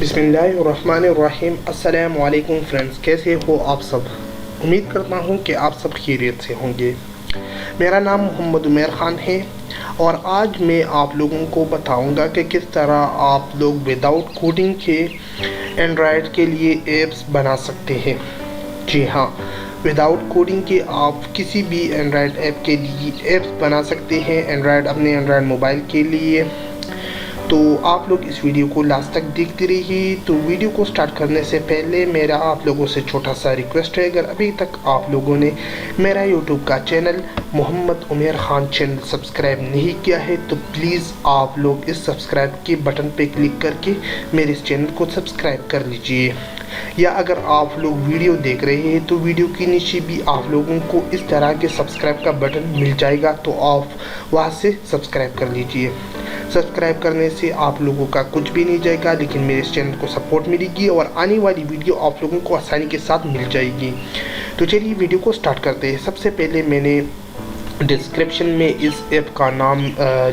बिस्मिल्लाहिर्रहमानिर्रहीम। अस्सलाम वालेकुम फ्रेंड्स, कैसे हो आप सब। उम्मीद करता हूँ कि आप सब खैरियत से होंगे। मेरा नाम मोहम्मद उमर ख़ान है और आज मैं आप लोगों को बताऊंगा कि किस तरह आप लोग विदाउट कोडिंग के एंड्रॉयड के लिए ऐप्स बना सकते हैं। जी हाँ, विदाउट कोडिंग के आप किसी भी एंड्रॉयड ऐप के लिए ऐप्स बना सकते हैं, अपने एंड्रॉयड मोबाइल के लिए। तो आप लोग इस वीडियो को लास्ट तक देखते रहिए। तो वीडियो को स्टार्ट करने से पहले मेरा आप लोगों से छोटा सा रिक्वेस्ट है, अगर अभी तक आप लोगों ने मेरा यूट्यूब का channel Mohammad Umar Khan channel subscribe नहीं किया है तो प्लीज़ आप लोग इस सब्सक्राइब के बटन पे क्लिक करके मेरे इस चैनल को सब्सक्राइब कर लीजिए। या अगर आप लोग वीडियो देख रहे हैं तो वीडियो के नीचे भी आप लोगों को इस तरह के सब्सक्राइब का बटन मिल जाएगा, तो आप वहां से सब्सक्राइब कर लीजिए। सब्सक्राइब करने से आप लोगों का कुछ भी नहीं जाएगा, लेकिन मेरे इस चैनल को सपोर्ट मिलेगी और आने वाली वीडियो आप लोगों को आसानी के साथ मिल जाएगी। तो चलिए वीडियो को स्टार्ट करते हैं। सबसे पहले मैंने डिस्क्रिप्शन में इस ऐप का नाम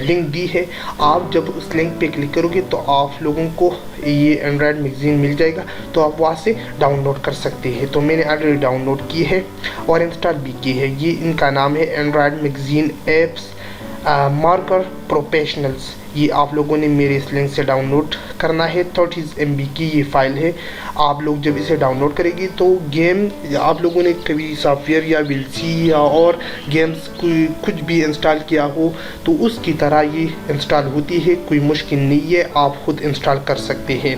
लिंक दी है। आप जब उस लिंक पे क्लिक करोगे तो आप लोगों को ये एंड्रॉयड मैगज़ीन मिल जाएगा, तो आप वहाँ से डाउनलोड कर सकते हैं। तो मैंने ऑलरेडी डाउनलोड की है और इंस्टॉल भी की है। ये इनका नाम है Android magazine apps marker professionals. ये आप लोगों ने मेरे इस लिंक से डाउनलोड करना है। 30 MB की ये फ़ाइल है। आप लोग जब इसे डाउनलोड करेंगे तो गेम आप लोगों ने कभी सॉफ्टवेयर या विलसी या और गेम्स कुछ भी इंस्टॉल किया हो तो उसकी तरह ये इंस्टॉल होती है। कोई मुश्किल नहीं है, आप खुद इंस्टॉल कर सकते हैं।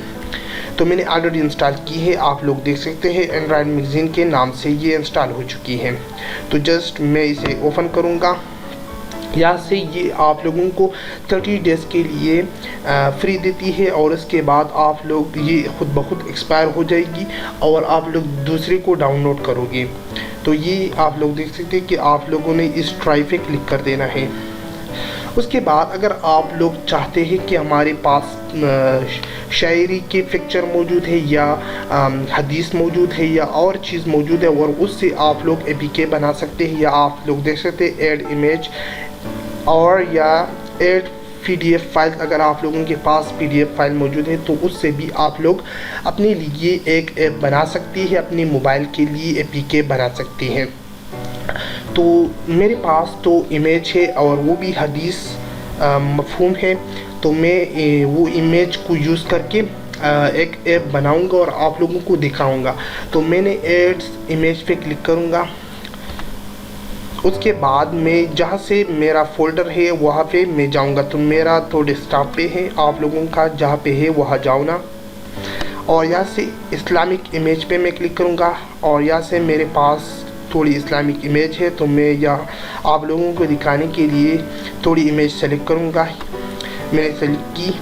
तो मैंने ऑलरेडी इंस्टॉल की है, आप लोग देख सकते हैं एंड्रॉयड मैगज़ीन के नाम से ये इंस्टॉल हो चुकी है। तो जस्ट मैं इसे ओपन करूँगा। यहाँ से ये आप लोगों को 30 डेज़ के लिए फ्री देती है और उसके बाद आप लोग ये खुद ब खुद एक्सपायर हो जाएगी और आप लोग दूसरे को डाउनलोड करोगे। तो ये आप लोग देख सकते हैं कि आप लोगों ने इस ट्राई पे क्लिक कर देना है। उसके बाद अगर आप लोग चाहते हैं कि हमारे पास शायरी के पिक्चर मौजूद है या हदीस मौजूद है या और चीज़ मौजूद है और उससे आप लोग APK बना सकते हैं, या आप लोग देख सकते हैं ऐड इमेज और या ऐड PDF फाइल। अगर आप लोगों के पास PDF फाइल मौजूद है तो उससे भी आप लोग अपने लिए एक ऐप बना सकती है, अपने मोबाइल के लिए APK बना सकती हैं। तो मेरे पास तो इमेज है और वो भी हदीस मफ़हूम है, तो मैं वो इमेज को यूज़ करके एक ऐप बनाऊंगा और आप लोगों को दिखाऊंगा। तो मैंने ऐड्स इमेज पे क्लिक करूंगा। उसके बाद मैं जहाँ से मेरा फ़ोल्डर है वहाँ पे मैं जाऊँगा। तो मेरा तो डेस्कटॉप पे है, आप लोगों का जहाँ पे है वहाँ जाओ ना। और यहाँ से इस्लामिक इमेज पे मैं क्लिक करूँगा और यहाँ से मेरे पास थोड़ी इस्लामिक इमेज है, तो मैं यहाँ आप लोगों को दिखाने के लिए थोड़ी इमेज सेलेक्ट करूँगा। मैंने सेलेक्ट की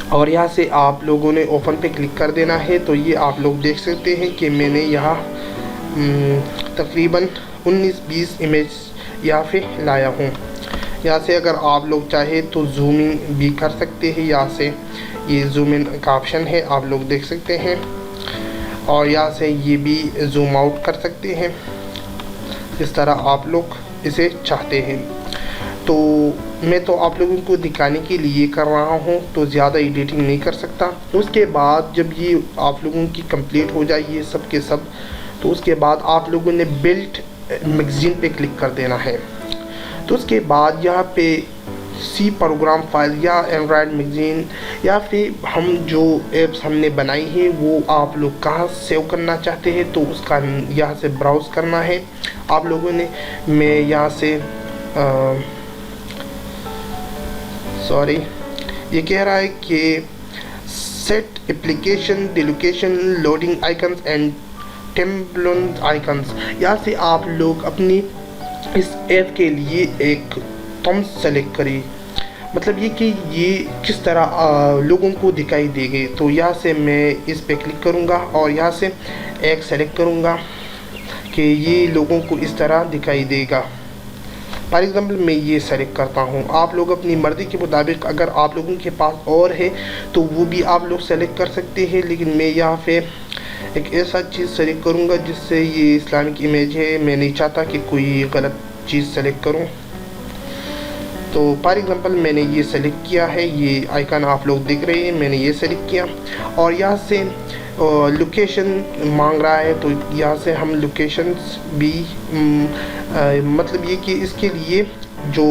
और यहाँ से आप लोगों ने ओपन पे क्लिक कर देना है। तो ये आप लोग देख सकते हैं कि मैंने यहाँ तकरीबन 19-20 इमेज यहाँ पे लाया हूँ। यहाँ से अगर आप लोग चाहे तो जूम इन भी कर सकते हैं। यहाँ से ये जूम इन का ऑप्शन है, आप लोग देख सकते हैं, और यहाँ से ये भी जूम आउट कर सकते हैं जिस तरह आप लोग इसे चाहते हैं। तो मैं तो आप लोगों को दिखाने के लिए कर रहा हूँ, तो ज़्यादा एडिटिंग नहीं कर सकता। उसके बाद जब ये आप लोगों की कंप्लीट हो जाए ये सब के सब, तो उसके बाद आप लोगों ने बिल्ड मैगज़ीन पे क्लिक कर देना है। तो उसके बाद यहाँ पे सी प्रोग्राम फाइल या एंड्रॉयड मैगज़ीन या फिर हम जो ऐप्स हमने बनाई है वो आप लोग कहाँ सेव करना चाहते हैं तो उसका यहाँ से ब्राउज़ करना है आप लोगों ने। मैं यहाँ से ये कह रहा है कि set application deallocation loading icons and template icons. यहाँ से आप लोग अपनी इस ऐप के लिए एक थंब सेलेक्ट करें, मतलब ये कि ये किस तरह लोगों को दिखाई देंगे। तो यहाँ से मैं इस पे क्लिक करूँगा और यहाँ से एक सेलेक्ट करूँगा कि ये लोगों को इस तरह दिखाई देगा। फॉर एग्ज़ाम्पल मैं ये सेलेक्ट करता हूँ। आप लोग अपनी मर्ज़ी के मुताबिक अगर आप लोगों के पास और है तो वो भी आप लोग सेलेक्ट कर सकते हैं, लेकिन मैं यहाँ पे एक ऐसा चीज़ सेलेक्ट करूँगा जिससे ये इस्लामिक इमेज है। मैं नहीं चाहता कि कोई गलत चीज़ सेलेक्ट करूँ। तो फॉर एग्ज़ाम्पल मैंने ये सेलेक्ट किया है, ये आइकन आप लोग देख रहे हैं, मैंने ये सेलेक्ट किया और यहाँ से लोकेशन मांग रहा है। तो यहाँ से हम लोकेशंस भी मतलब ये कि इसके लिए जो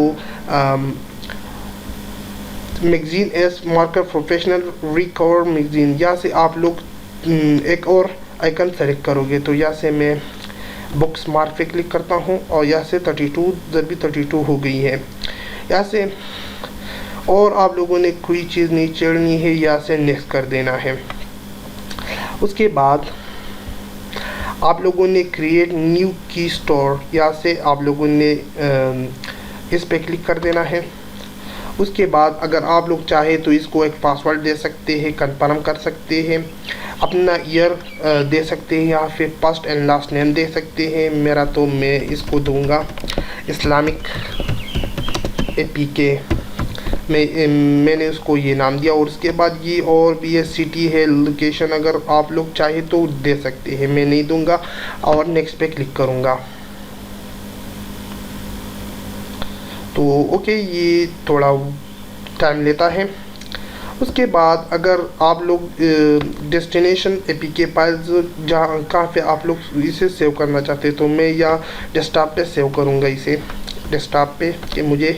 magazine S marker professional recover magazine, यहाँ से आप लोग एक और आइकन सेलेक्ट करोगे। तो यहाँ से मैं बुक्स मार्क पे क्लिक करता हूँ और यहाँ से 32 ज़रबी 32 हो गई है यहाँ से। और आप लोगों ने कोई चीज़ नहीं चढ़नी है, यहाँ से नेक्स्ट कर देना है। उसके बाद आप लोगों ने क्रिएट न्यू की स्टोर, यहाँ से आप लोगों ने इस पे क्लिक कर देना है। उसके बाद अगर आप लोग चाहे तो इसको एक पासवर्ड दे सकते हैं, कंफर्म कर सकते हैं, अपना ईयर दे सकते हैं, या फिर फर्स्ट एंड लास्ट नेम दे सकते हैं। मेरा तो मैं इसको दूंगा इस्लामिक APK, मैंने उसको ये नाम दिया। और उसके बाद ये और भी ये सिटी है, लोकेशन अगर आप लोग चाहे तो दे सकते हैं, मैं नहीं दूंगा और नेक्स्ट पे क्लिक करूँगा। तो ओके, ये थोड़ा टाइम लेता है। उसके बाद अगर आप लोग डेस्टिनेशन APK फाइल्स जहाँ कहाँ पे आप लोग इसे सेव करना चाहते हैं, तो मैं या डेस्कटॉप पे सेव करूँगा इसे, डेस्कटॉप पे, कि मुझे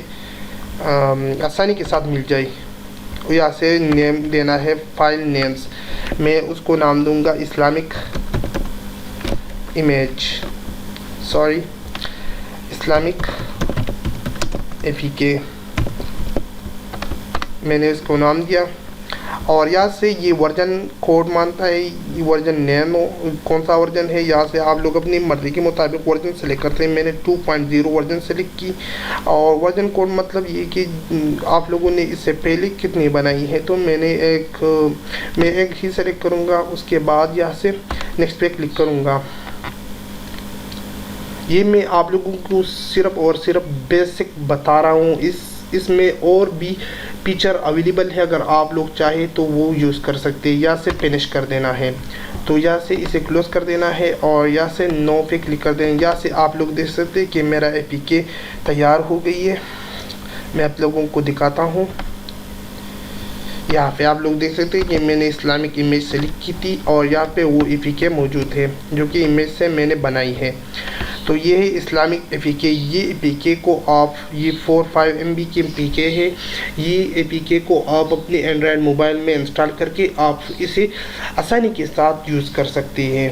आसानी के साथ मिल जाए। और यहाँ से नेम देना है, फाइल नेम्स, मैं उसको नाम दूंगा इस्लामिक इस्लामिक APK, मैंने इसको नाम दिया। और यहाँ से ये वर्जन कोड मानता है, ये वर्जन नेम कौन सा वर्जन है, यहाँ से आप लोग अपनी मर्ज़ी के मुताबिक वर्जन सेलेक्ट करते हैं। मैंने 2.0 वर्जन सेलेक्ट की। और वर्जन कोड मतलब ये कि आप लोगों ने इससे पहले कितनी बनाई है, तो मैं एक ही सेलेक्ट करूँगा। उसके बाद यहाँ से नेक्स्ट पे क्लिक करूँगा। ये मैं आप लोगों को सिर्फ और सिर्फ बेसिक बता रहा हूँ, इसमें और भी फीचर अवेलेबल है, अगर आप लोग चाहे तो वो यूज़ कर सकते हैं। यहाँ से फिनिश कर देना है, तो यहाँ से इसे क्लोज कर देना है और यहाँ से नो पे क्लिक कर देना। यहाँ से आप लोग देख सकते हैं कि मेरा APK तैयार हो गई है। मैं आप लोगों को दिखाता हूँ, यहाँ पे आप लोग देख सकते हैं कि मैंने इस्लामिक इमेज सेलेक्ट की थी और यहाँ पे वो APK मौजूद है जो कि इमेज से मैंने बनाई है। तो ये है इस्लामिक APK। ये APK को आप, ये 4-5 MB की APK है। ये APK को आप अपने एंड्रॉयड मोबाइल में इंस्टॉल करके आप इसे आसानी के साथ यूज़ कर सकते हैं।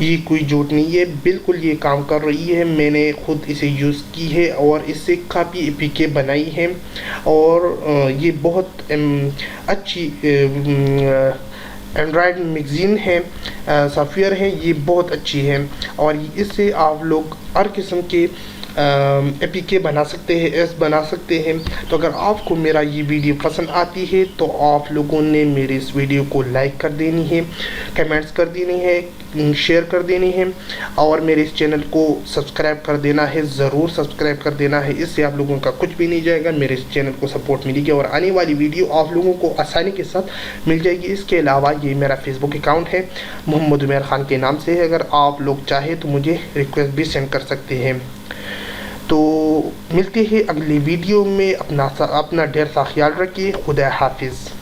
ये कोई झूठ नहीं है, बिल्कुल ये काम कर रही है। मैंने खुद इसे यूज़ की है और इससे काफ़ी APK बनाई है और ये बहुत अच्छी एंड्रॉयड मैगज़ीन है, सॉफ्टवेयर है, ये बहुत अच्छी है। और इससे आप लोग हर किस्म के APK बना सकते हैं, एस बना सकते हैं। तो अगर आपको मेरा ये वीडियो पसंद आती है तो आप लोगों ने मेरे इस वीडियो को लाइक कर देनी है, कमेंट्स कर देनी है, शेयर कर देनी है और मेरे इस चैनल को सब्सक्राइब कर देना है, ज़रूर सब्सक्राइब कर देना है। इससे आप लोगों का कुछ भी नहीं जाएगा, मेरे इस चैनल को सपोर्ट मिलेगी और आने वाली वीडियो आप लोगों को आसानी के साथ मिल जाएगी। इसके अलावा ये मेरा फेसबुक अकाउंट है, मोहम्मद उमैर ख़ान के नाम से है। अगर आप लोग चाहे तो मुझे रिक्वेस्ट भी सेंड कर सकते हैं। तो मिलते हैं अगली वीडियो में। अपना ढेर सा ख्याल रखिए। खुदा हाफिज़।